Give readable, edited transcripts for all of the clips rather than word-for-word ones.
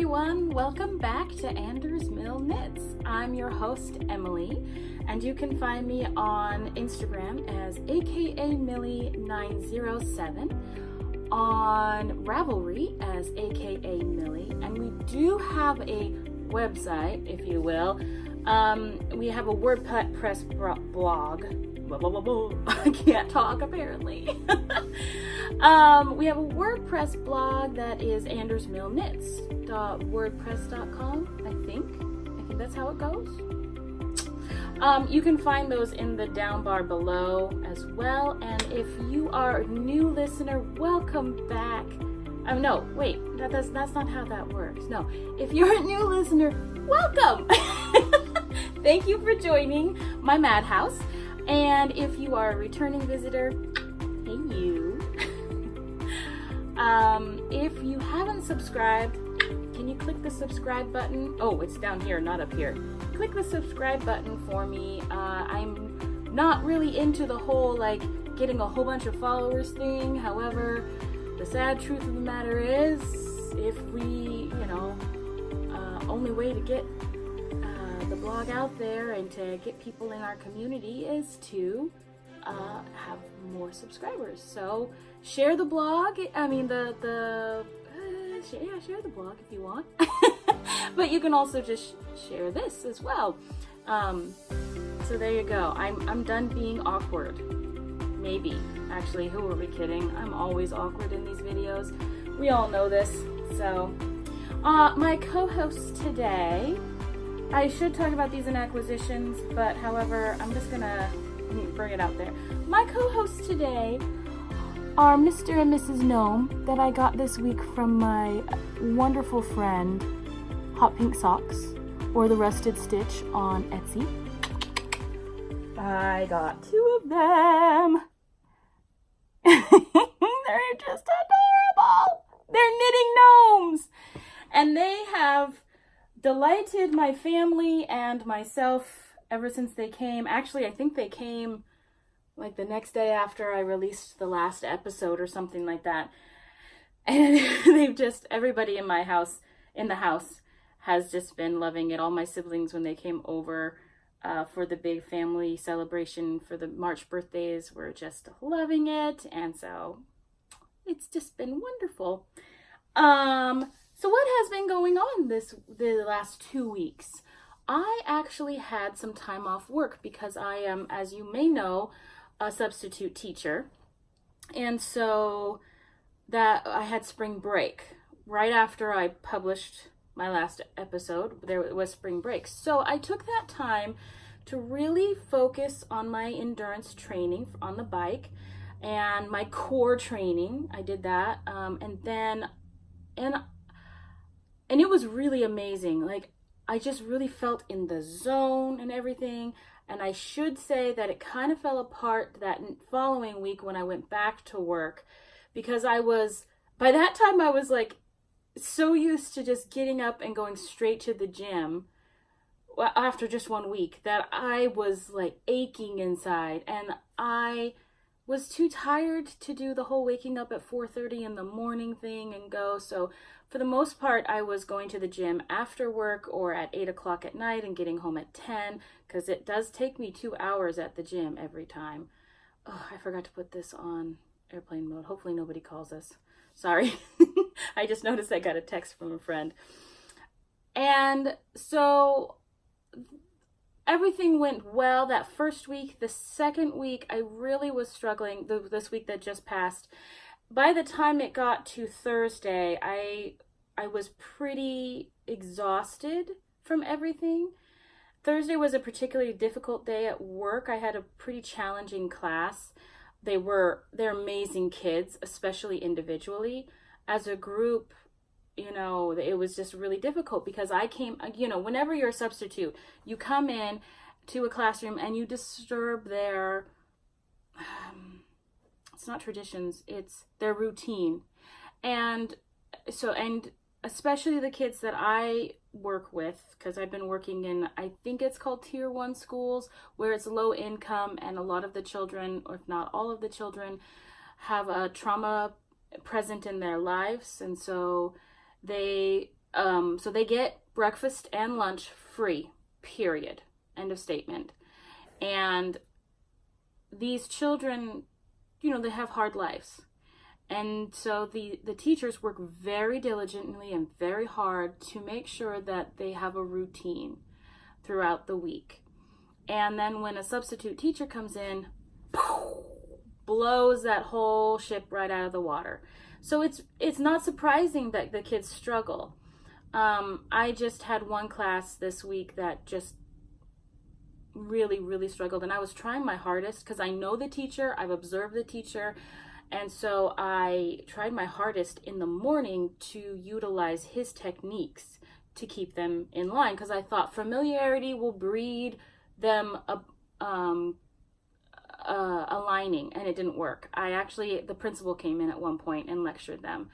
everyone, welcome back to AndersMill Knits. I'm your host Emily, and you can find me on Instagram as AKAMillie907, on Ravelry as AKAMillie, and we do have a website, if you will. We have a WordPress blog. I can't talk apparently. We have a WordPress blog that is AndersMillKnits.wordpress.com, I think that's how it goes. You can find those in the down bar below as well. And if you are a new listener, welcome back. No, wait, that's not how that works. No, if you're a new listener, welcome. Thank you for joining my madhouse. And if you are a returning visitor, hey you. If you haven't subscribed, can you click the subscribe button? Oh, it's down here, not up here. Click the subscribe button for me. I'm not really into the whole getting a whole bunch of followers thing. However, the sad truth of the matter is, if we, only way to get the blog out there and to get people in our community is to have more subscribers. So share the blog. I mean share the blog if you want. But you can also just share this as well. So there you go. I'm done being awkward. Maybe. Actually, who are we kidding? I'm always awkward in these videos. We all know this. So my co-host today, I should talk about these in acquisitions, but however, I'm just gonna bring it out there. My co-hosts today are Mr. and Mrs. Gnome that I got this week from my wonderful friend Hot Pink Socks, or the Rusted Stitch on Etsy. I got 2 of them. They're just adorable. They're knitting gnomes, and they have delighted my family and myself ever since they came. Actually, I think they came the next day after I released the last episode or something like that. And they've just, everybody in the house has just been loving it. All my siblings, when they came over for the big family celebration for the March birthdays, were just loving it. And so it's just been wonderful. So what has been going on the last 2 weeks? I actually had some time off work because I am, as you may know, a substitute teacher. And so that I had spring break. Right after I published my last episode, there was spring break. So I took that time to really focus on my endurance training on the bike and my core training. I did that. And it was really amazing. I just really felt in the zone and everything. And I should say that it kind of fell apart that following week when I went back to work, because by that time I was so used to just getting up and going straight to the gym after just 1 week that I was aching inside, and I was too tired to do the whole waking up at 4:30 in the morning thing and go. So for the most part, I was going to the gym after work or at 8 o'clock at night and getting home at 10, because it does take me 2 hours at the gym every time. Oh, I forgot to put this on airplane mode. Hopefully nobody calls us. Sorry. I just noticed I got a text from a friend. And so everything went well that first week. The second week, I really was struggling. This week that just passed. By the time it got to Thursday, I was pretty exhausted from everything. Thursday was a particularly difficult day at work. I had a pretty challenging class. They're amazing kids, especially individually. As a group, it was just really difficult because I came, whenever you're a substitute, you come in to a classroom and you disturb their, it's not traditions, it's their routine. And especially the kids that I work with, because I've been working in, I think it's called Tier 1 schools, where it's low income, and a lot of the children, or if not all of the children, have a trauma present in their lives. And so they So they get breakfast and lunch free, period. End of statement. And these children, they have hard lives. And so the teachers work very diligently and very hard to make sure that they have a routine throughout the week. And then when a substitute teacher comes in, blows that whole ship right out of the water. So it's not surprising that the kids struggle. I just had one class this week that just really, really struggled. And I was trying my hardest because I know the teacher, I've observed the teacher. And so I tried my hardest in the morning to utilize his techniques to keep them in line, because I thought familiarity will breed them aligning, and it didn't work. The principal came in at one point and lectured them.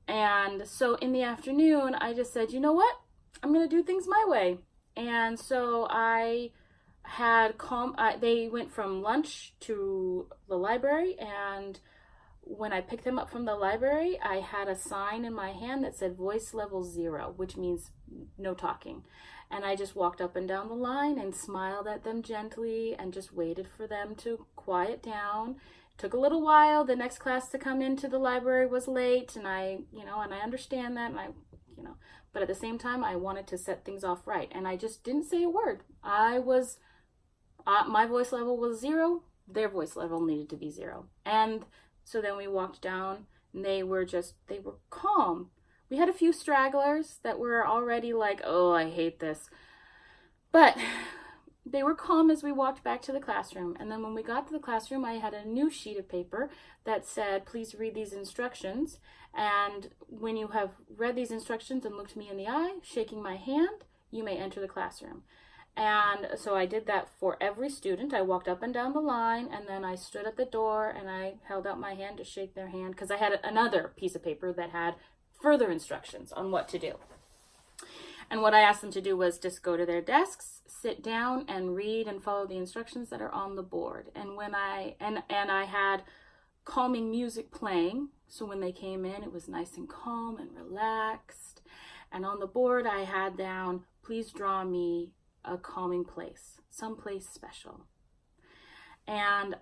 And so in the afternoon, I just said, you know what? I'm going to do things my way. And so I had they went from lunch to the library, and when I picked them up from the library, I had a sign in my hand that said voice level 0, which means no talking. And I just walked up and down the line and smiled at them gently and just waited for them to quiet down. Took a little while. The next class to come into the library was late, and I understand that, and but at the same time, I wanted to set things off right, and I just didn't say a word. My voice level was 0. Their voice level needed to be 0. And so then we walked down, and they were calm. We had a few stragglers that were already like, oh, I hate this. But they were calm as we walked back to the classroom. And then when we got to the classroom, I had a new sheet of paper that said, please read these instructions. And when you have read these instructions and looked me in the eye, shaking my hand, you may enter the classroom. And so I did that for every student. I walked up and down the line, and then I stood at the door and I held out my hand to shake their hand, because I had another piece of paper that had further instructions on what to do. And what I asked them to do was just go to their desks, sit down, and read and follow the instructions that are on the board. And when I had calming music playing, so when they came in, it was nice and calm and relaxed. And on the board, I had down, please draw me a calming place, someplace special. And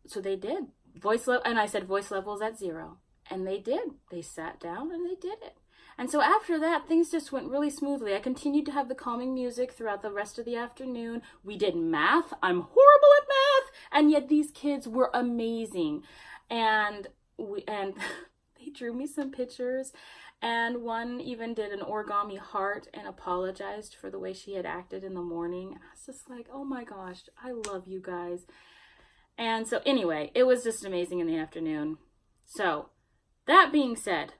so they did. And I said voice levels at 0. And they did. They sat down and they did it. And so after that, things just went really smoothly. I continued to have the calming music throughout the rest of the afternoon. We did math. I'm horrible at math. And yet these kids were amazing. And they drew me some pictures. And one even did an origami heart and apologized for the way she had acted in the morning. And I was just like, oh my gosh, I love you guys. And so anyway, it was just amazing in the afternoon. So that being said,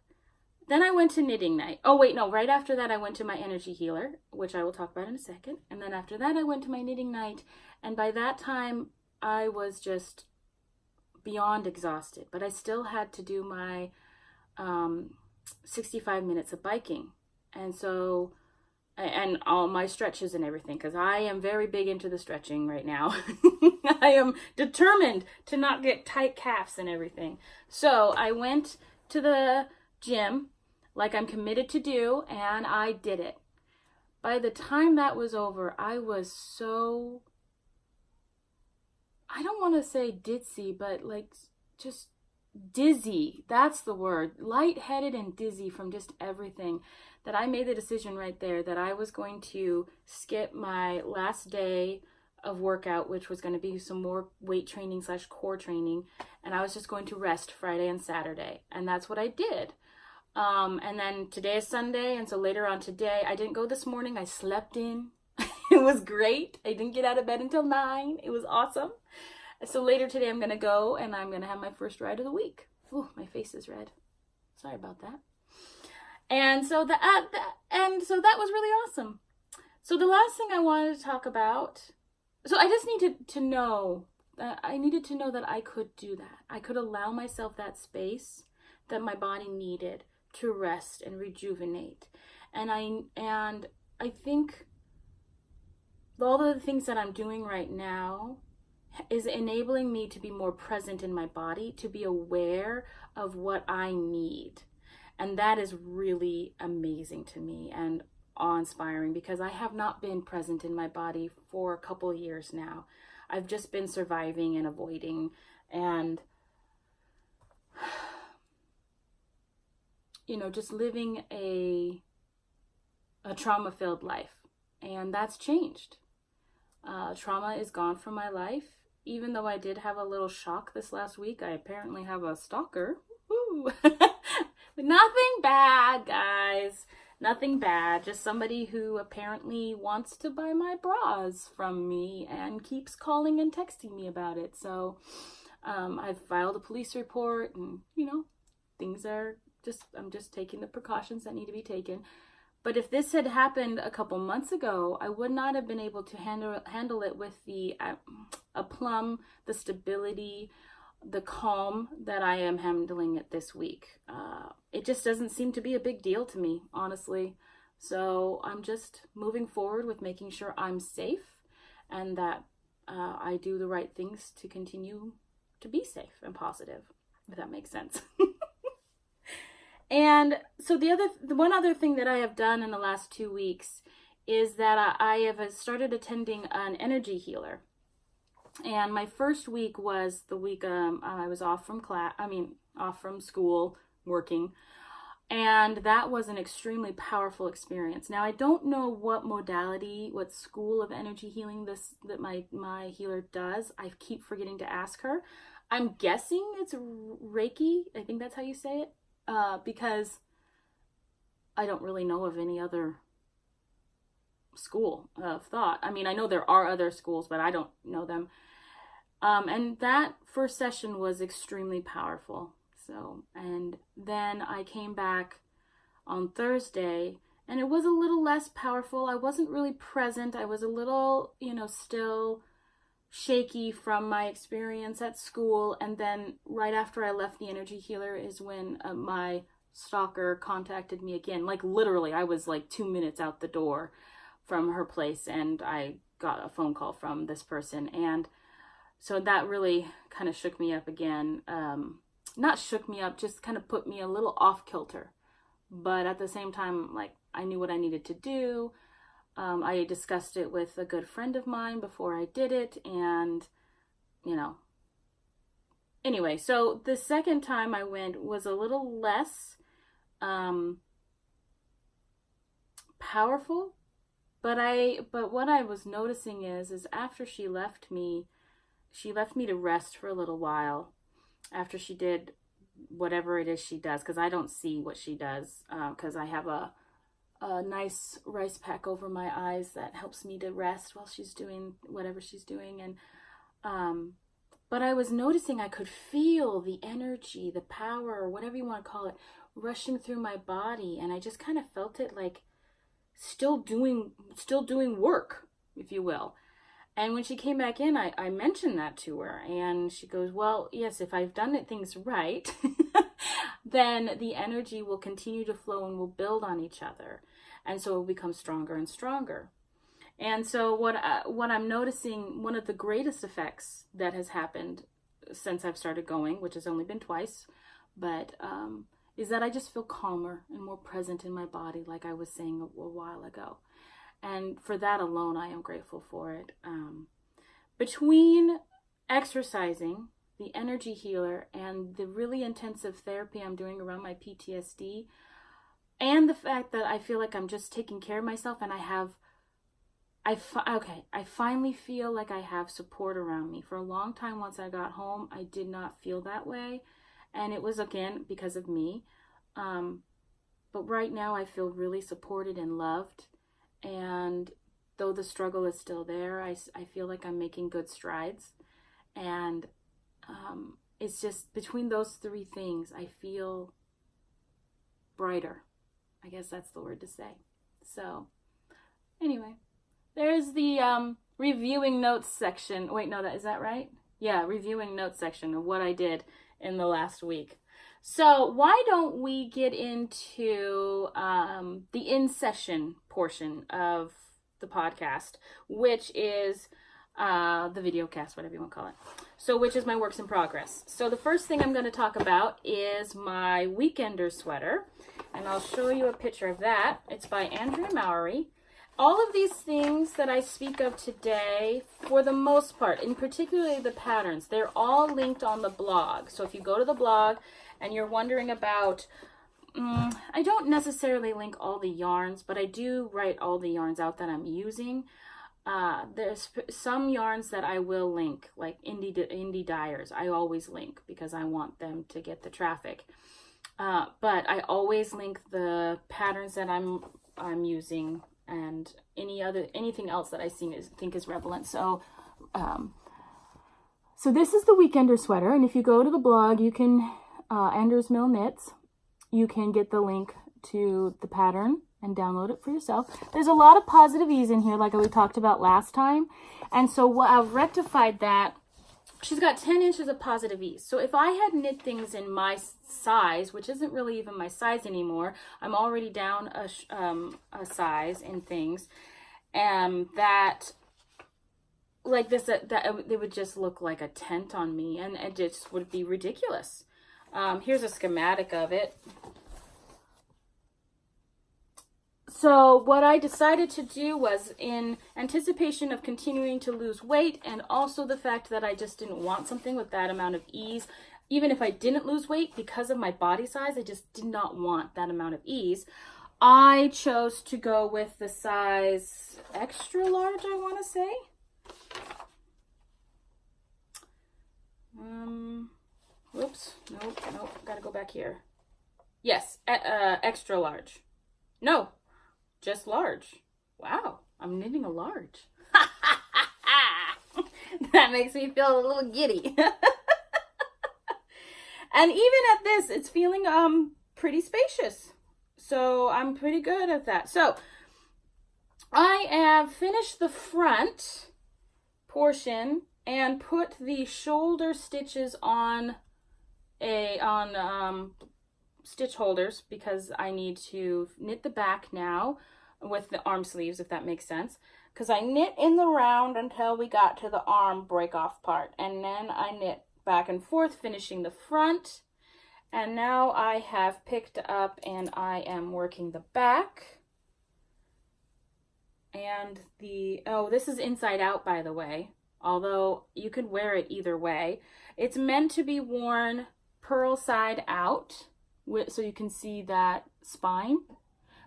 then I went to knitting night. Oh wait, no, right after that I went to my energy healer, which I will talk about in a second. And then after that I went to my knitting night. And by that time I was just beyond exhausted. But I still had to do my 65 minutes of biking, and all my stretches and everything, because I am very big into the stretching right now. I am determined to not get tight calves and everything. So I went to the gym like I'm committed to do, and I did it. By the time that was over, I was so, I don't want to say ditzy, but like just dizzy. That's the word. Lightheaded and dizzy from just everything, that I made the decision right there that I was going to skip my last day of workout, which was going to be some more weight training / core training, and I was just going to rest Friday and Saturday. And that's what I did. And then today is Sunday, and so later on today, I didn't go this morning. I slept in. It was great. I didn't get out of bed until 9. It was awesome. So later today, I'm going to go, and I'm going to have my first ride of the week. Ooh, my face is red. Sorry about that. And so that was really awesome. So the last thing I wanted to talk about, so I just needed to know that I could do that. I could allow myself that space that my body needed to rest and rejuvenate. And I think all of the things that I'm doing right now is enabling me to be more present in my body, to be aware of what I need. And that is really amazing to me and awe-inspiring, because I have not been present in my body for a couple of years now. I've just been surviving and avoiding and, just living a trauma-filled life. And that's changed. Trauma is gone from my life. Even though I did have a little shock this last week, I apparently have a stalker. Woo! Nothing bad, guys. Nothing bad. Just somebody who apparently wants to buy my bras from me and keeps calling and texting me about it. So I've filed a police report, and, things are I'm just taking the precautions that need to be taken. But if this had happened a couple months ago, I would not have been able to handle it with the aplomb, the stability, the calm that I am handling it this week. It just doesn't seem to be a big deal to me, honestly. So I'm just moving forward with making sure I'm safe and that I do the right things to continue to be safe and positive, if that makes sense. And so the one other thing that I have done in the last 2 weeks is that I have started attending an energy healer. And my first week was the week I was off from school, working. And that was an extremely powerful experience. Now, I don't know what modality, what school of energy healing that my healer does. I keep forgetting to ask her. I'm guessing it's Reiki. I think that's how you say it. Because I don't really know of any other school of thought. I mean, I know there are other schools, but I don't know them. And that first session was extremely powerful. So, and then I came back on Thursday, and it was a little less powerful. I wasn't really present. I was a little, still shaky from my experience at school. And then right after I left the energy healer is when my stalker contacted me again. Like, literally, I was like 2 minutes out the door from her place, and I got a phone call from this person. And so that really kind of shook me up again. Not shook me up, just kind of put me a little off kilter. But at the same time, like, I knew what I needed to do. I discussed it with a good friend of mine before I did it, and, Anyway, so the second time I went was a little less powerful, but what I was noticing is after she left me to rest for a little while, after she did whatever it is she does, because I don't see what she does, because I have a nice rice pack over my eyes that helps me to rest while she's doing whatever she's doing. And but I was noticing I could feel the energy, the power, or whatever you want to call it, rushing through my body, and I just kind of felt it like still doing work, if you will. And when she came back in, I mentioned that to her, and she goes, well, yes, if I've done things right, then the energy will continue to flow and will build on each other. And so it will become stronger and stronger. And so what I'm noticing, one of the greatest effects that has happened since I've started going, which has only been twice, but is that I just feel calmer and more present in my body, like I was saying a while ago. And for that alone, I am grateful for it. Between exercising, the energy healer, and the really intensive therapy I'm doing around my PTSD, and the fact that I feel like I'm just taking care of myself, and I finally feel like I have support around me. For a long time, once I got home, I did not feel that way. And it was, again, because of me. But right now, I feel really supported and loved. And though the struggle is still there, I feel like I'm making good strides. And it's just between those three things, I feel brighter. I guess that's the word to say. So, anyway, there's the reviewing notes section. Wait, no, is that right? Yeah, reviewing notes section of what I did in the last week. So why don't we get into the in-session portion of the podcast, which is the video cast, whatever you want to call it. So which is my works in progress. So the first thing I'm going to talk about is my weekender sweater. And I'll show you a picture of that. It's by Andrea Mowry. All of these things that I speak of today, for the most part, in particularly the patterns, they're all linked on the blog. So if you go to the blog and you're wondering about, I don't necessarily link all the yarns, but I do write all the yarns out that I'm using. There's some yarns that I will link, like indie dyers. I always link because I want them to get the traffic. But I always link the patterns that I'm using, and anything else that I think is relevant. So this is the Weekender sweater, and if you go to the blog, you can AndersMill Knits, you can get the link to the pattern and download it for yourself. There's a lot of positive ease in here, like we talked about last time, and so I've rectified that. She's got 10 inches of positive ease. So if I had knit things in my size, which isn't really even my size anymore, I'm already down a size in things, and that, like this, that it would just look like a tent on me, and it just would be ridiculous. Here's a schematic of it. So what I decided to do was, in anticipation of continuing to lose weight, and also the fact that I just didn't want something with that amount of ease, even if I didn't lose weight, because of my body size, I just did not want that amount of ease. I chose to go with the size extra large, I want to say. Whoops, nope, gotta go back here. Yes, extra large. No. Just large. Wow, I'm knitting a large. That makes me feel a little giddy. And even at this, it's feeling pretty spacious. So I'm pretty good at that. So I have finished the front portion and put the shoulder stitches on stitch holders, because I need to knit the back now with the arm sleeves, if that makes sense, because I knit in the round until we got to the arm break off part, and then I knit back and forth, finishing the front. And now I have picked up and I am working the back. And this is inside out, by the way, although you could wear it either way. It's meant to be worn purl side out, so you can see that spine.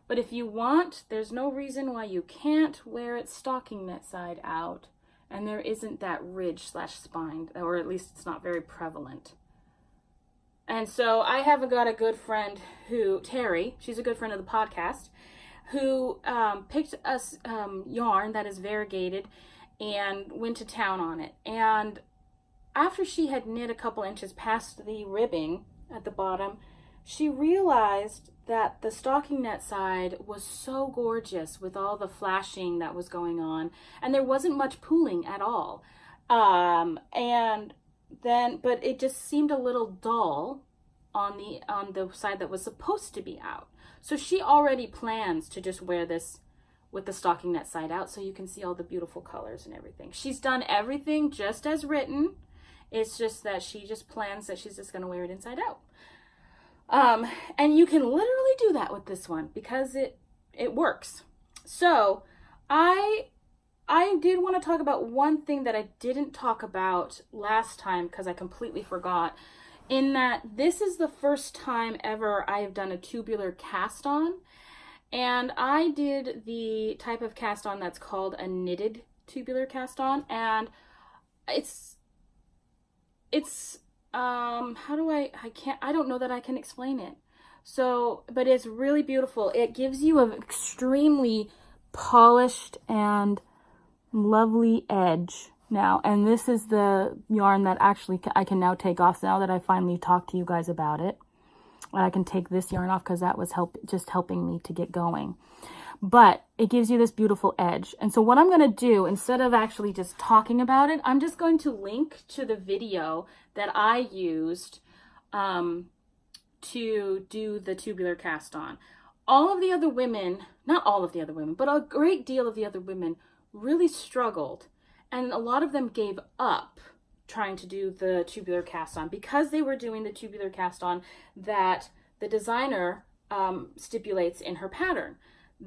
But if you want, there's no reason why you can't wear it stocking knit side out, and there isn't that ridge / spine, or at least it's not very prevalent. And so I have got a good friend Terry, she's a good friend of the podcast, who picked us yarn that is variegated and went to town on it. And after she had knit a couple inches past the ribbing at the bottom, she realized that the stocking net side was so gorgeous with all the flashing that was going on, and there wasn't much pooling at all. But it just seemed a little dull on the side that was supposed to be out. So she already plans to just wear this with the stocking net side out, so you can see all the beautiful colors and everything. She's done everything just as written. It's just that she just plans that she's just going to wear it inside out. And you can literally do that with this one because it works. So I did want to talk about one thing that I didn't talk about last time because I completely forgot, in that this is the first time ever I have done a tubular cast on, and I did the type of cast on that's called a knitted tubular cast on, and it's I don't know that I can explain it. So, but it's really beautiful. It gives you an extremely polished and lovely edge now. And this is the yarn that actually I can now take off now that I finally talked to you guys about it. I can take this yarn off because that was just helping me to get going. But it gives you this beautiful edge. And so what I'm going to do, instead of actually just talking about it, I'm just going to link to the video that I used to do the tubular cast on. All of the other women, not all of the other women, but a great deal of the other women really struggled. And a lot of them gave up trying to do the tubular cast on because they were doing the tubular cast on that the designer stipulates in her pattern.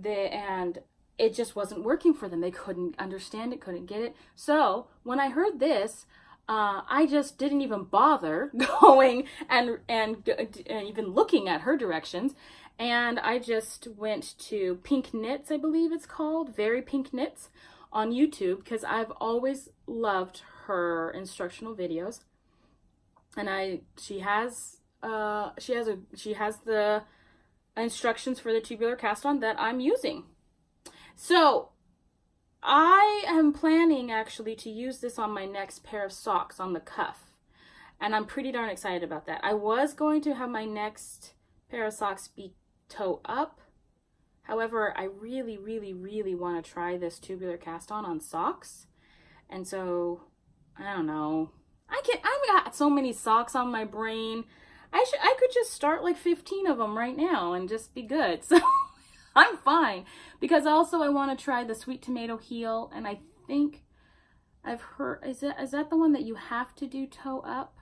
And it just wasn't working for them. They couldn't understand it, couldn't get it. So when I heard this, I just didn't even bother going and even looking at her directions. And I just went to Pink Knits, I believe it's called, Very Pink Knits on YouTube, because I've always loved her instructional videos. And she has the instructions for the tubular cast on that I'm using. So I am planning actually to use this on my next pair of socks on the cuff. And I'm pretty darn excited about that. I was going to have my next pair of socks be toe up. However, I really, really, really want to try this tubular cast on socks. And so, I don't know. I've got so many socks on my brain. I could just start like 15 of them right now and just be good. So I'm fine. Because also I want to try the sweet tomato heel, and I think I've heard, is that the one that you have to do toe up?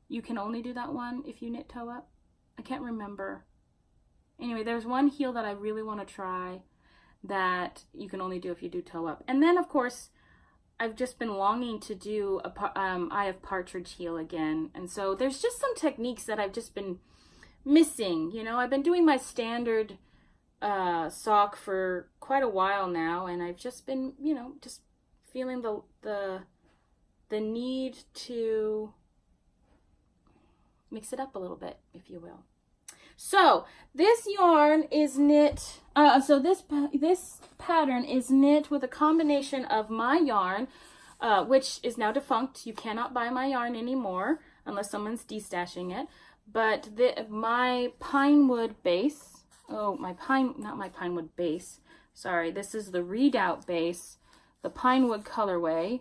You can only do that one if you knit toe up? I can't remember. Anyway, there's one heel that I really want to try that you can only do if you do toe up. And then of course, I've just been longing to do a Eye of Partridge heel again. And so there's just some techniques that I've just been missing. You know, I've been doing my standard sock for quite a while now, and I've just been, you know, just feeling the need to mix it up a little bit, if you will. So this yarn is knit, this pattern is knit with a combination of my yarn, which is now defunct. You cannot buy my yarn anymore unless someone's destashing it. But my pinewood base, not my pinewood base, sorry, this is the Redoubt base, the pinewood colorway.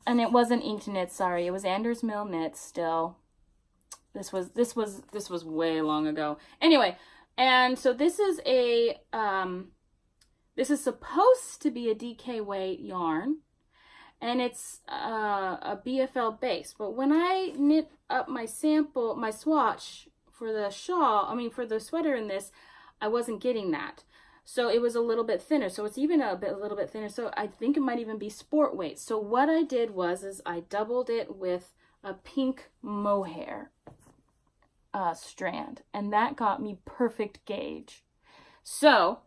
And it wasn't inked knit, sorry, it was AndersMill knit still. This was way long ago. Anyway, and so this is supposed to be a DK weight yarn, and it's a BFL base. But when I knit up my swatch for the for the sweater in this, I wasn't getting that. So it was a little bit thinner. So it's even a little bit thinner. So I think it might even be sport weight. So what I did is I doubled it with a pink mohair strand, and that got me perfect gauge. So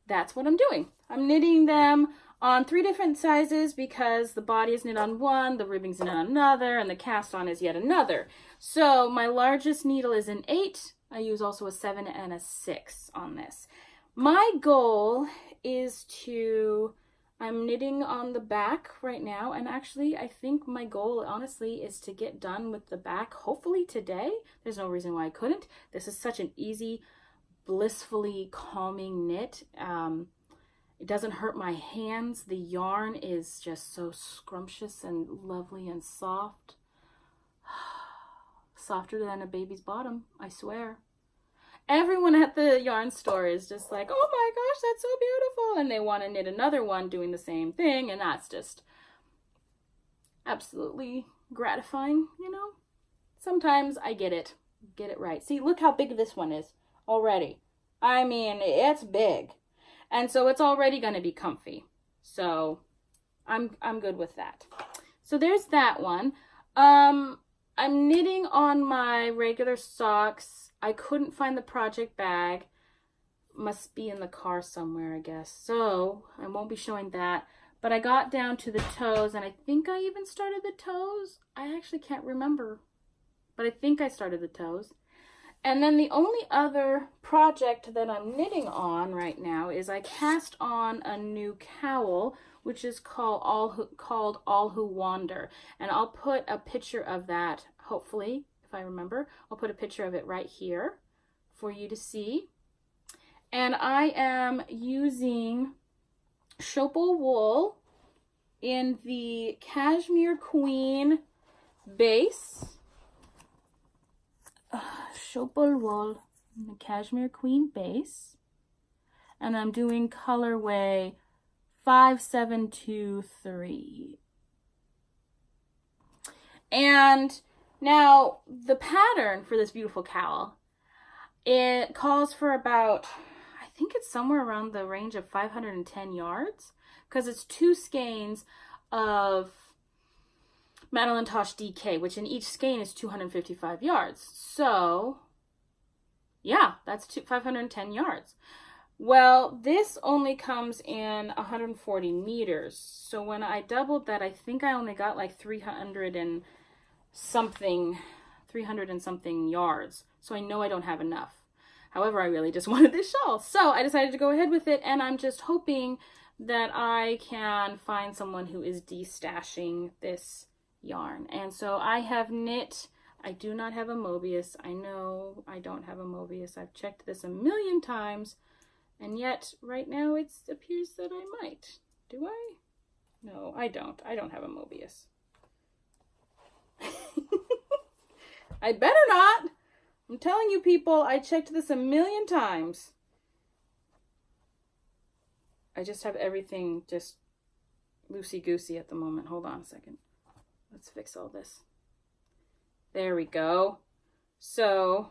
that's what I'm doing. I'm knitting them on 3 different sizes because the body is knit on one, the ribbing's knit on another, and the cast on is yet another. So my largest needle is an 8. I use also a 7 and a 6 on this. My goal is I'm knitting on the back right now, and actually I think my goal honestly is to get done with the back hopefully today. There's no reason why I couldn't. This is such an easy, blissfully calming knit. It doesn't hurt my hands. The yarn is just so scrumptious and lovely and soft. Softer than a baby's bottom, I swear. Everyone at the yarn store is just like, oh my gosh, that's so beautiful. And they want to knit another one doing the same thing. And that's just absolutely gratifying, you know? Sometimes I get it right. See, look how big this one is already. I mean, it's big. And so it's already going to be comfy. So I'm good with that. So there's that one. I'm knitting on my regular socks. I couldn't find the project bag. Must be in the car somewhere, I guess. So I won't be showing that. But I got down to the toes, and I think I even started the toes. I actually can't remember. But I think I started the toes. And then the only other project that I'm knitting on right now is I cast on a new cowl, which is called All Who Wander. And I'll put a picture of that, hopefully, if I remember. I'll put a picture of it right here for you to see. And I am using Shopal wool in the Cashmere Queen base. Shopal wool in the Cashmere Queen base. And I'm doing colorway 5723. And now the pattern for this beautiful cowl, It calls for about, I think it's somewhere around the range of 510 yards, because it's 2 skeins of Madeline Tosh DK, which in each skein is 255 yards. So, yeah, that's 510 yards. Well, this only comes in 140 meters. So when I doubled that, I think I only got like 300 and something yards. So I know I don't have enough. However, I really just wanted this shawl. So I decided to go ahead with it, and I'm just hoping that I can find someone who is destashing this yarn. And so I have knit. I do not have a Mobius. I know I don't have a Mobius. I've checked this a million times. And yet, right now, it appears that I might. Do I? No, I don't. I don't have a Mobius. I better not. I'm telling you people, I checked this a million times. I just have everything just loosey-goosey at the moment. Hold on a second. Let's fix all this. There we go. So,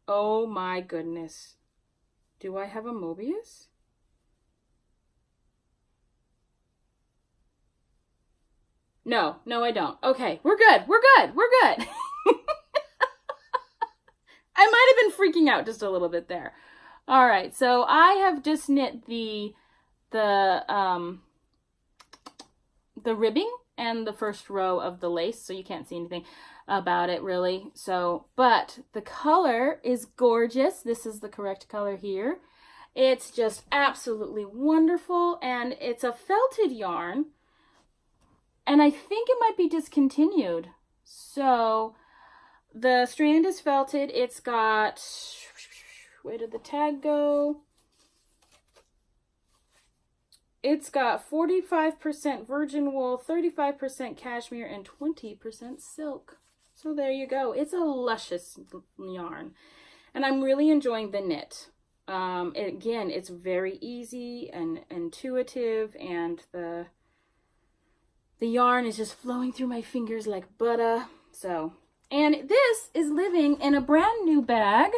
oh my goodness. Do I have a Mobius? No, I don't. Okay, we're good. We're good. I might have been freaking out just a little bit there. All right, so I have just knit the ribbing and the first row of the lace, so you can't see anything about it really. So, but the color is gorgeous. This is the correct color here. It's just absolutely wonderful, and it's a felted yarn, and I think it might be discontinued. So the strand is felted. It's got, where did the tag go? It's got 45% virgin wool, 35% cashmere, and 20% silk. So there you go. It's a luscious yarn, and I'm really enjoying the knit. Again, it's very easy and intuitive, and the yarn is just flowing through my fingers like butter. So, and this is living in a brand new bag.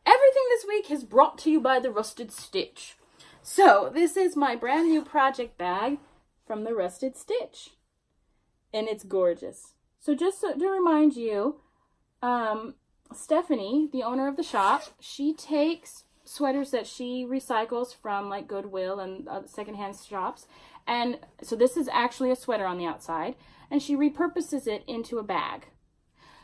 Everything this week is brought to you by the Rusted Stitch. So this is my brand new project bag from the Rusted Stitch, and it's gorgeous. So just to remind you, Stephanie, the owner of the shop, she takes sweaters that she recycles from like Goodwill and secondhand shops, and so this is actually a sweater on the outside, and she repurposes it into a bag.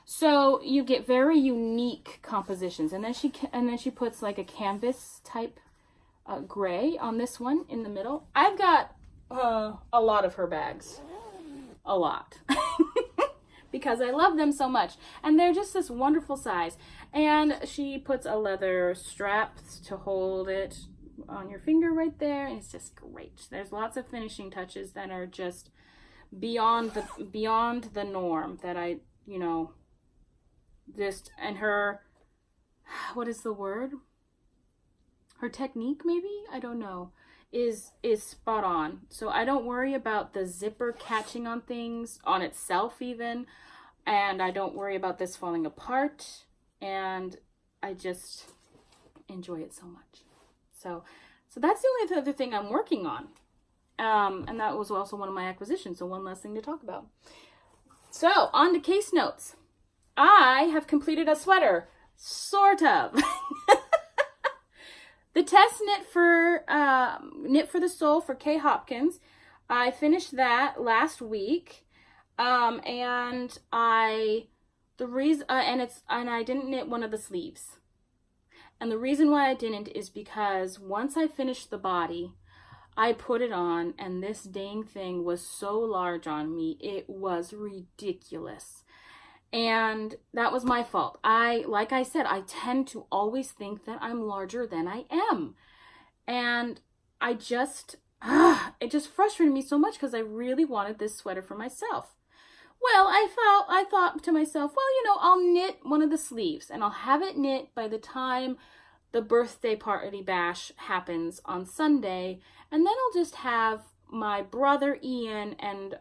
So you get very unique compositions, and then she puts like a canvas type gray on this one in the middle. I've got a lot of her bags, a lot, because I love them so much, and they're just this wonderful size. And she puts a leather strap to hold it on your finger right there, and it's just great. There's lots of finishing touches that are just beyond the norm that I, just, and her, what is the word? Her technique, maybe? I don't know, is spot on. So I don't worry about the zipper catching on things, on itself even, and I don't worry about this falling apart, and I just enjoy it so much. So that's the only other thing I'm working on. And that was also one of my acquisitions, so one less thing to talk about. So, on to case notes. I have completed a sweater, sort of. The test knit for the Soul for Kay Hopkins, I finished that last week, and I didn't knit one of the sleeves. And the reason why I didn't is because once I finished the body, I put it on, and this dang thing was so large on me, it was ridiculous. And that was my fault. Like I said, I tend to always think that I'm larger than I am. And it just frustrated me so much because I really wanted this sweater for myself. Well, I thought to myself, well, I'll knit one of the sleeves, and I'll have it knit by the time the birthday party bash happens on Sunday, and then I'll just have my brother Ian and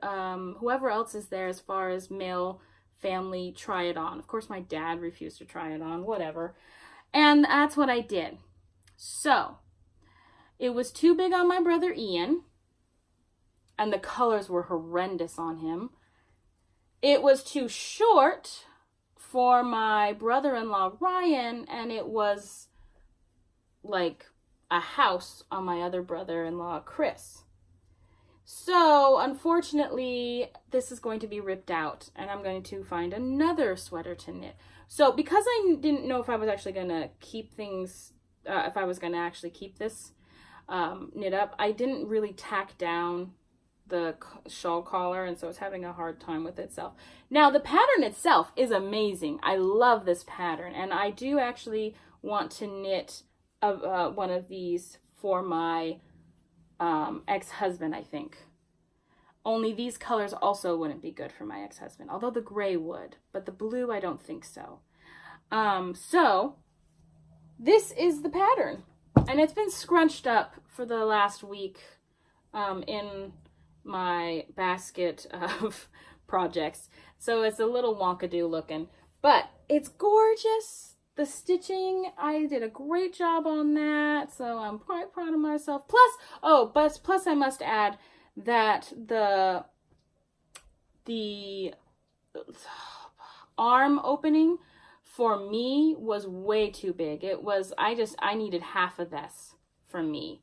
whoever else is there as far as male family try it on. Of course, my dad refused to try it on, whatever. And that's what I did. So, it was too big on my brother Ian, and the colors were horrendous on him. It was too short for my brother-in-law Ryan, and it was like a house on my other brother-in-law Chris. So, unfortunately, this is going to be ripped out, and I'm going to find another sweater to knit. So, because I didn't know if I was actually going to keep things, if I was going to actually keep this knit up, I didn't really tack down the shawl collar, and so it's having a hard time with itself. Now, the pattern itself is amazing. I love this pattern, and I do actually want to knit one of these for my ex-husband, I think. Only these colors also wouldn't be good for my ex-husband, although the gray would, but the blue I don't think so. So this is the pattern, and it's been scrunched up for the last week in my basket of projects, so it's a little wonkadoo looking, but it's gorgeous. The stitching, I did a great job on that, so I'm quite proud of myself. Plus I must add that the arm opening for me was way too big. It was, I needed half of this for me.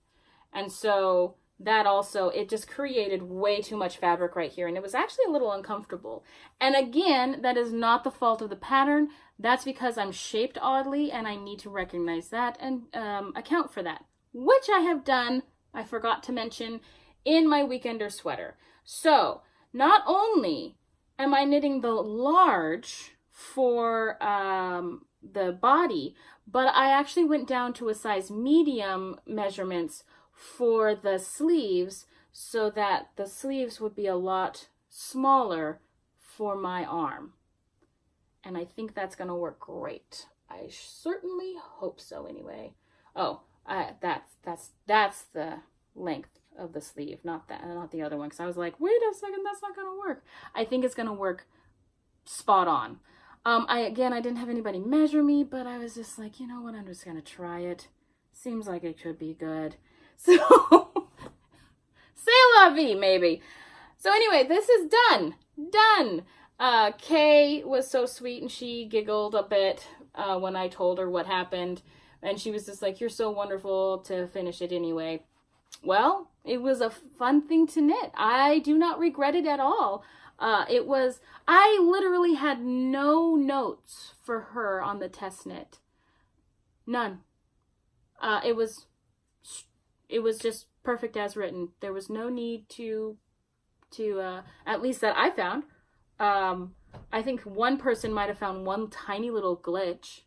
And so that also, it just created way too much fabric right here, and it was actually a little uncomfortable. And again, that is not the fault of the pattern. That's because I'm shaped oddly, and I need to recognize that and account for that, which I have done, I forgot to mention, in my weekender sweater. So, not only am I knitting the large for the body, but I actually went down to a size medium measurements for the sleeves so that the sleeves would be a lot smaller for my arm. And I think that's going to work great. I certainly hope so anyway. Oh, that's the length of the sleeve, not the other one, because I was like, wait a second, that's not going to work. I think it's going to work spot on. I didn't have anybody measure me, but I was just like, you know what, I'm just going to try it. Seems like it could be good. So, c'est la vie, maybe. So anyway, this is done. Done. Kay was so sweet, and she giggled a bit when I told her what happened. And she was just like, you're so wonderful to finish it anyway. Well, it was a fun thing to knit. I do not regret it at all. I literally had no notes for her on the test knit. None. It was just perfect as written. There was no need to at least that I found. I think one person might have found one tiny little glitch.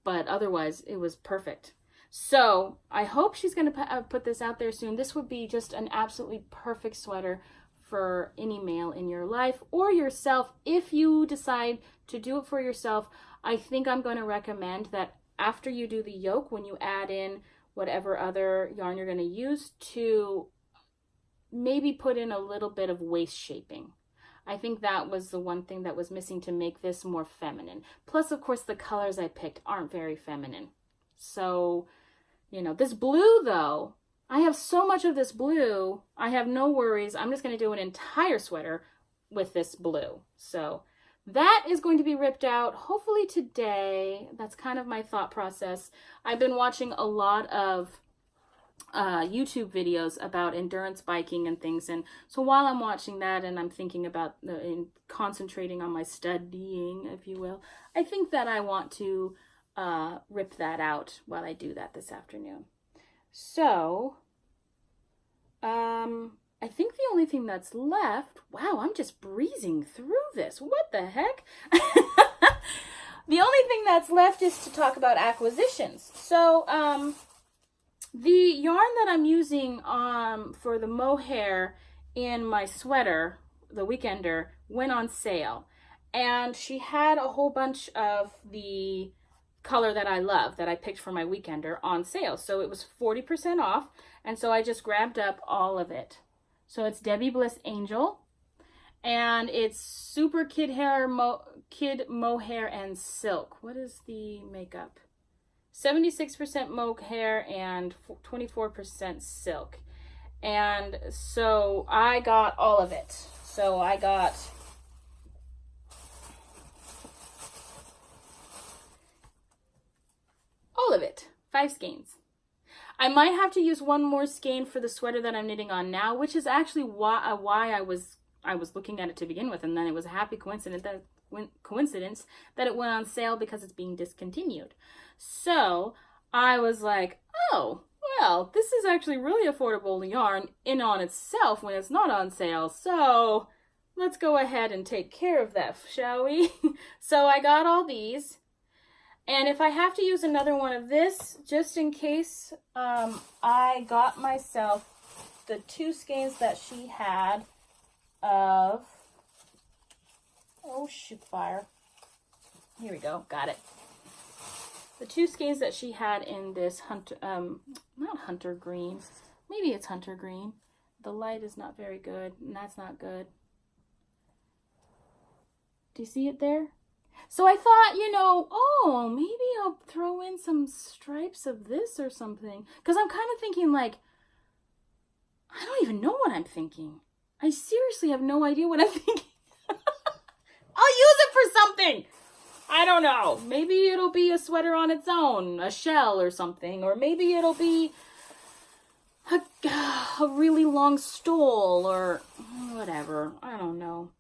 But otherwise, it was perfect. So, I hope she's going to put this out there soon. This would be just an absolutely perfect sweater for any male in your life or yourself. If you decide to do it for yourself, I think I'm going to recommend that after you do the yoke, when you add in whatever other yarn you're going to use, to maybe put in a little bit of waist shaping. I think that was the one thing that was missing to make this more feminine. Plus, of course, the colors I picked aren't very feminine. So, you know, this blue, though, I have so much of this blue, I have no worries. I'm just going to do an entire sweater with this blue. So that is going to be ripped out hopefully today. That's kind of my thought process. I've been watching a lot of YouTube videos about endurance biking and things, and so while I'm watching that and I'm thinking about concentrating on my studying, if you will, I think that I want to rip that out while I do that this afternoon. So I think the only thing that's left, wow, I'm just breezing through this. What the heck? The only thing that's left is to talk about acquisitions. So, the yarn that I'm using for the mohair in my sweater, the Weekender, went on sale. And she had a whole bunch of the color that I love, that I picked for my Weekender, on sale. So it was 40% off, and so I just grabbed up all of it. So it's Debbie Bliss Angel, And it's super kid mohair and silk. What is the makeup? 76% mohair and 24% silk. And so I got all of it. So I got all of it. 5 skeins. I might have to use one more skein for the sweater that I'm knitting on now, which is actually why I was looking at it to begin with, and then it was a happy coincidence that it went on sale because it's being discontinued. So I was like, oh, well, this is actually really affordable yarn in on itself when it's not on sale. So let's go ahead and take care of that, shall we? So I got all these. And if I have to use another one of this, just in case, I got myself the 2 skeins that she had of, oh shoot fire, here we go, got it. The 2 skeins that she had in this hunter, not hunter green, maybe it's hunter green. The light is not very good, and that's not good. Do you see it there? So I thought, you know, oh, maybe I'll throw in some stripes of this or something. Because I'm kind of thinking like, I don't even know what I'm thinking. I seriously have no idea what I'm thinking. I'll use it for something. I don't know. Maybe it'll be a sweater on its own, a shell or something. Or maybe it'll be a really long stole or whatever. I don't know.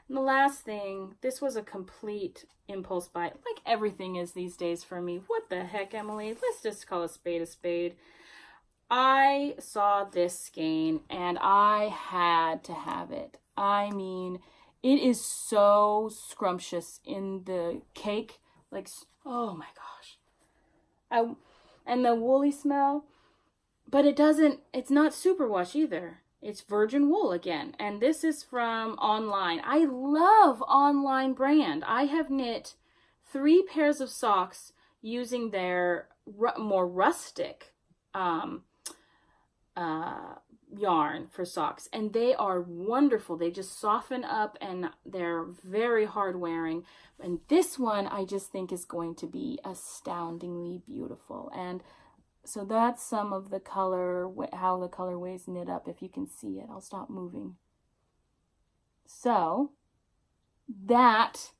And the last thing, this was a complete impulse buy, like everything is these days for me. What the heck, Emily? Let's just call a spade a spade. I saw this skein and I had to have it. I mean, it is so scrumptious in the cake. Like, oh my gosh. And the woolly smell, but it's not superwash either. It's virgin wool again. And this is from online. I love online brand. I have knit 3 pairs of socks using their more rustic yarn for socks. And they are wonderful. They just soften up and they're very hard wearing. And this one I just think is going to be astoundingly beautiful. And so that's some of the color, how the colorways knit up, if you can see it. I'll stop moving. So that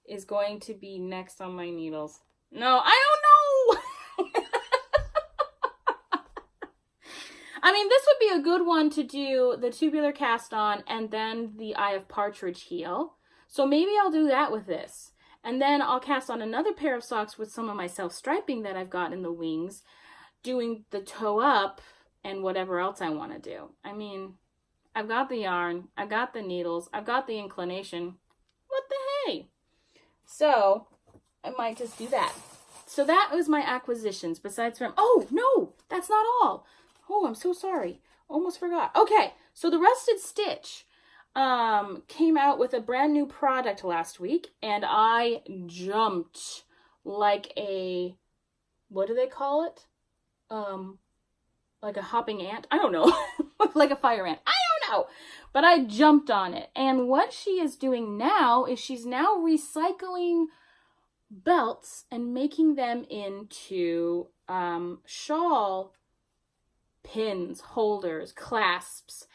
is going to be next on my needles. No, I don't know. I mean, this would be a good one to do the tubular cast on and then the Eye of Partridge heel. So maybe I'll do that with this. And then I'll cast on another pair of socks with some of my self-striping that I've got in the wings, doing the toe up and whatever else I want to do. I mean, I've got the yarn, I've got the needles, I've got the inclination. What the hey? So I might just do that. So that was my acquisitions besides from, oh no, that's not all. Oh, I'm so sorry. Almost forgot. Okay, so the Rusted Stitch came out with a brand new product last week and I jumped like a, what do they call it? Like a hopping ant? I don't know. Like a fire ant. I don't know. But I jumped on it. And what she is doing now is she's now recycling belts and making them into shawl pins, holders, clasps.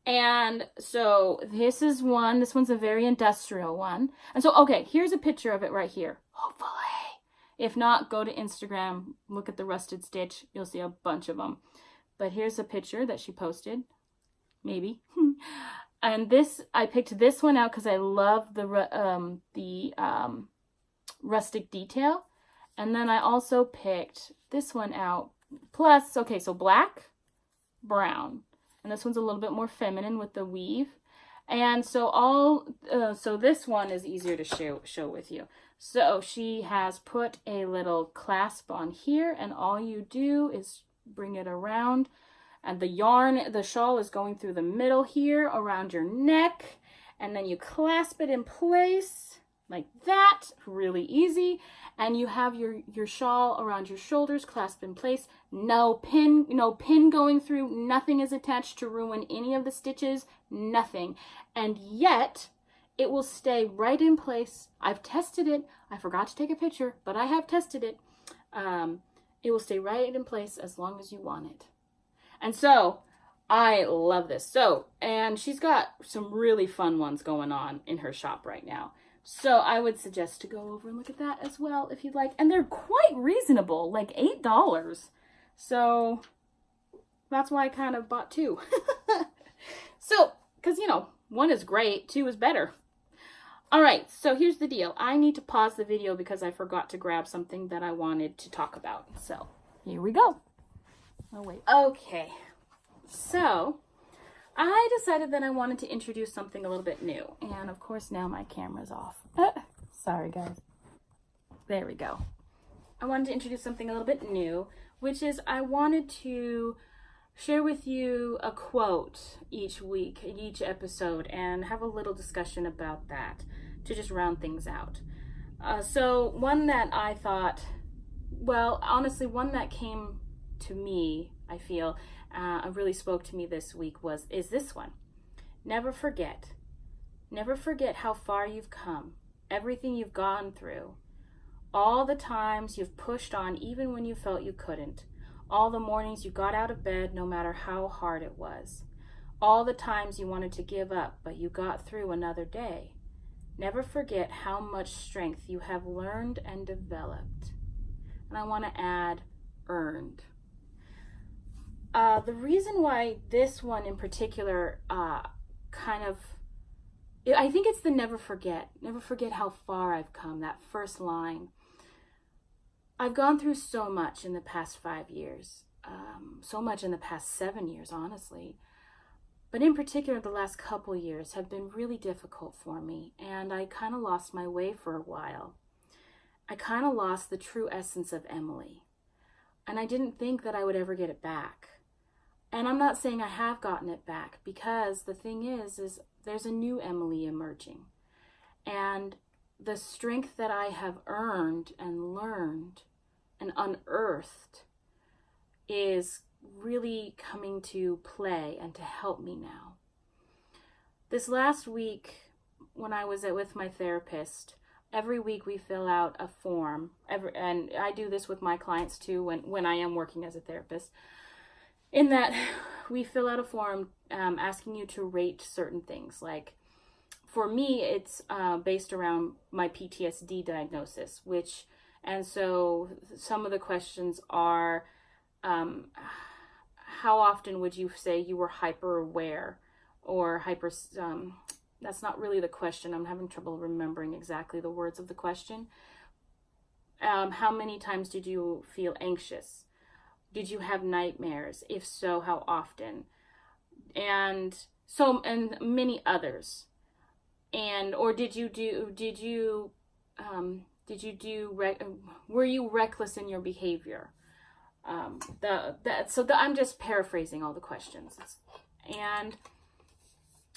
And so this is one. This one's a very industrial one. And so, okay, here's a picture of it right here. Hopefully. If not, go to Instagram, look at the Rusted Stitch. You'll see a bunch of them. But here's a picture that she posted. Maybe. And this, I picked this one out because I love the rustic detail. And then I also picked this one out. Plus, okay, so black, brown. And this one's a little bit more feminine with the weave. And so so this one is easier to show with you. So she has put a little clasp on here, and all you do is bring it around, and the shawl is going through the middle here around your neck, and then you clasp it in place like that, really easy, and you have your shawl around your shoulders, clasped in place. No pin going through, nothing is attached to ruin any of the stitches, nothing. And yet it will stay right in place. I've tested it. I forgot to take a picture, but I have tested it. It will stay right in place as long as you want it. And so I love this. So, and she's got some really fun ones going on in her shop right now. So I would suggest to go over and look at that as well if you'd like. And they're quite reasonable, like $8. So that's why I kind of bought two. So, because, one is great, two is better. All right, so here's the deal. I need to pause the video because I forgot to grab something that I wanted to talk about. So here we go. Oh, wait. Okay, so I decided that I wanted to introduce something a little bit new. And of course, now my camera's off. Sorry, guys. There we go. I wanted to introduce something a little bit new, which is I wanted to share with you a quote each week, in each episode, and have a little discussion about that to just round things out. So one that I thought, well, honestly, one that came to me, I feel, really spoke to me this week is this one. Never forget how far you've come, everything you've gone through, all the times you've pushed on even when you felt you couldn't, all the mornings you got out of bed no matter how hard it was, all the times you wanted to give up but you got through another day. Never forget how much strength you have learned and developed. And I want to add earned. The reason why this one in particular I think it's the never forget how far I've come, that first line. I've gone through so much in the past 5 years, so much in the past 7 years, honestly. But in particular, the last couple years have been really difficult for me, and I kind of lost my way for a while. I kind of lost the true essence of Emily, and I didn't think that I would ever get it back. And I'm not saying I have gotten it back, because the thing is there's a new Emily emerging. And the strength that I have earned and learned and unearthed is really coming to play and to help me now. This last week, when I was with my therapist, every week we fill out a form, and I do this with my clients too when I am working as a therapist, in that we fill out a form asking you to rate certain things. Like, for me, it's based around my PTSD diagnosis, and so some of the questions are, how often would you say you were hyper aware or hyper, that's not really the question. I'm having trouble remembering exactly the words of the question. How many times did you feel anxious? Did you have nightmares? If so, how often? And many others. Or were you reckless in your behavior? I'm just paraphrasing all the questions. And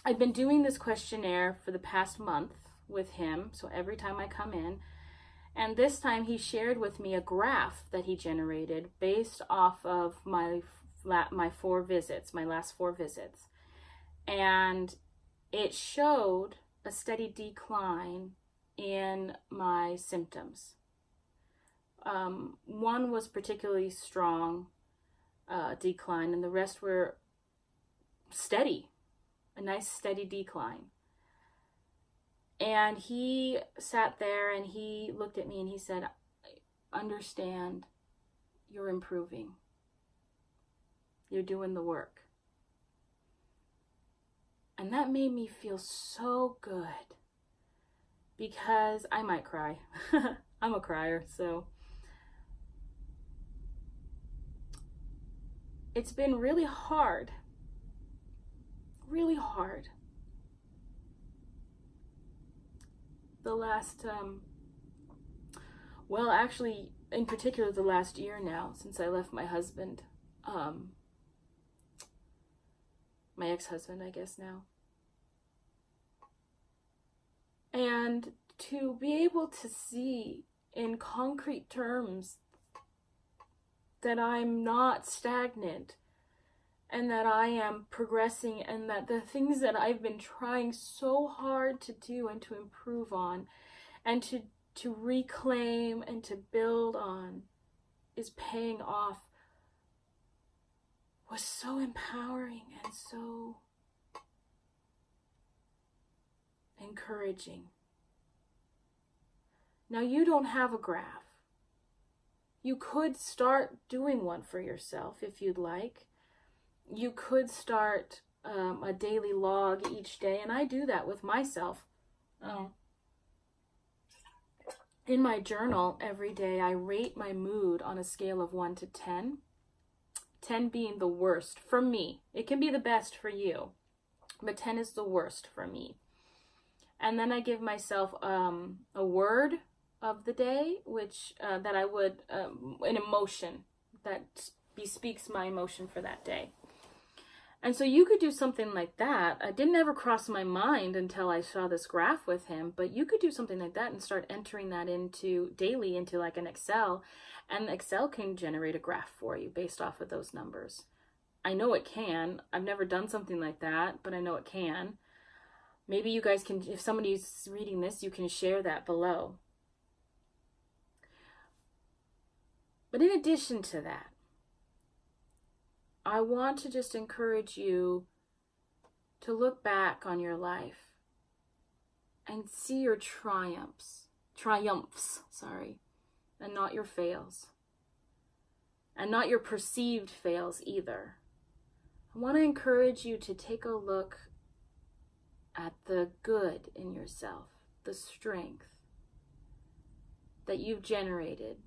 I've been doing this questionnaire for the past month with him, so every time I come in. And this time he shared with me a graph that he generated based off of my last 4 visits. And it showed a steady decline in my symptoms. One was particularly strong decline, and the rest were steady, a nice steady decline. And he sat there and he looked at me and he said, "Understand, you're improving. You're doing the work." And that made me feel so good, because I might cry. I'm a crier, so it's been really hard. The last, actually, in particular, the last year now, since I left my husband, my ex-husband, I guess now. And to be able to see in concrete terms that I'm not stagnant and that I am progressing, and that the things that I've been trying so hard to do and to improve on and to reclaim and to build on is paying off was so empowering and so encouraging. Now, you don't have a graph. You could start doing one for yourself if you'd like. You could start a daily log each day, and I do that with myself. In my journal every day, I rate my mood on a scale of 1 to 10. 10 being the worst for me. It can be the best for you, but 10 is the worst for me. And then I give myself a word of the day, which that I would, an emotion that bespeaks my emotion for that day. And so you could do something like that. It didn't ever cross my mind until I saw this graph with him, but you could do something like that and start entering that into daily into like an Excel, and Excel can generate a graph for you based off of those numbers. I know it can. I've never done something like that, but I know it can. Maybe you guys can, if somebody's reading this, you can share that below. But in addition to that, I want to just encourage you to look back on your life and see your triumphs, and not your fails, and not your perceived fails either. I want to encourage you to take a look at the good in yourself, the strength that you've generated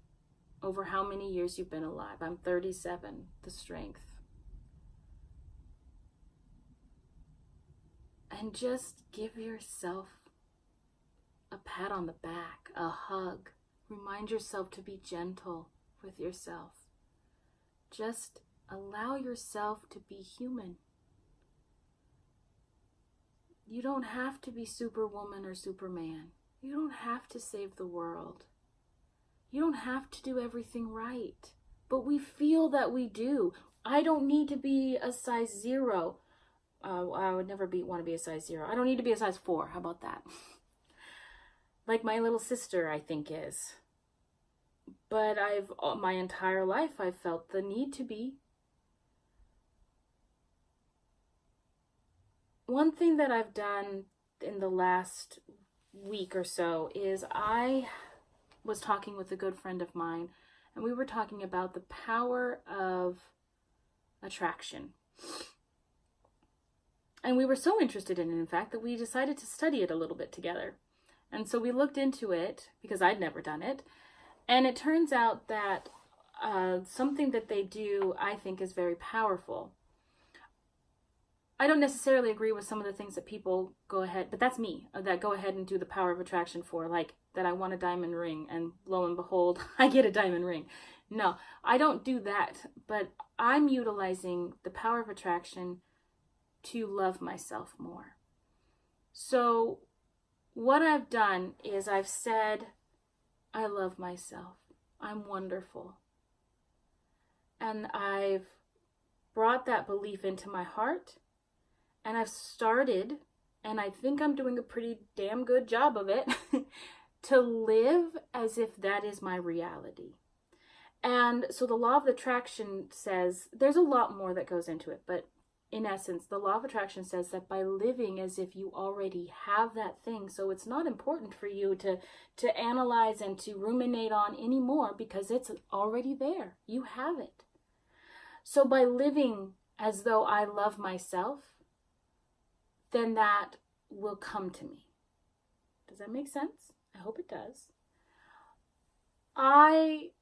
over how many years you've been alive. I'm 37, the strength. And just give yourself a pat on the back, a hug. Remind yourself to be gentle with yourself. Just allow yourself to be human. You don't have to be Superwoman or Superman. You don't have to save the world. You don't have to do everything right. But we feel that we do. I don't need to be a size 0. I would never want to be a size 0. I don't need to be a size 4. How about that? Like my little sister, I think, is. But my entire life, I've felt the need to be. One thing that I've done in the last week or so is I was talking with a good friend of mine, and we were talking about the power of attraction. And we were so interested in it, in fact, that we decided to study it a little bit together. And so we looked into it, because I'd never done it. And it turns out that something that they do, I think, is very powerful. I don't necessarily agree with some of the things that people go ahead, but that's me, that go ahead and do the power of attraction for, like that I want a diamond ring, and lo and behold, I get a diamond ring. No, I don't do that, but I'm utilizing the power of attraction to love myself more. So what I've done is I've said, I love myself. I'm wonderful. And I've brought that belief into my heart, and I've started, and I think I'm doing a pretty damn good job of it, to live as if that is my reality. And so the law of attraction says, there's a lot more that goes into it, but in essence, the law of attraction says that by living as if you already have that thing, so it's not important for you to analyze and to ruminate on anymore, because it's already there. You have it. So by living as though I love myself, then that will come to me. Does that make sense? I hope it does. I've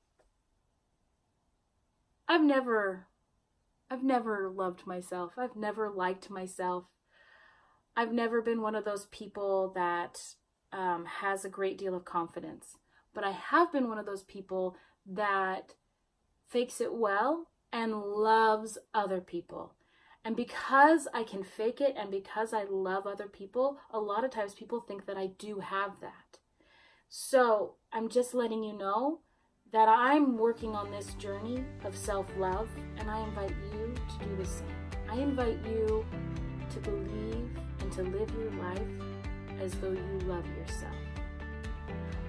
never loved myself. I've never liked myself. I've never been one of those people that has a great deal of confidence. But I have been one of those people that fakes it well and loves other people. And because I can fake it and because I love other people, a lot of times people think that I do have that. So I'm just letting you know that I'm working on this journey of self-love, and I invite you to do the same. I invite you to believe and to live your life as though you love yourself.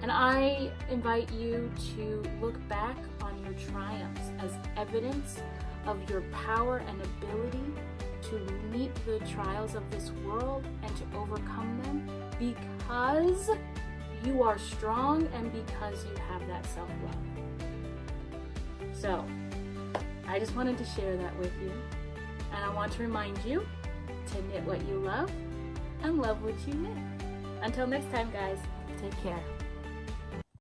And I invite you to look back on your triumphs as evidence of your power and ability to meet the trials of this world and to overcome them, because you are strong and because you have that self-love. So, I just wanted to share that with you. And I want to remind you to knit what you love and love what you knit. Until next time, guys, take care.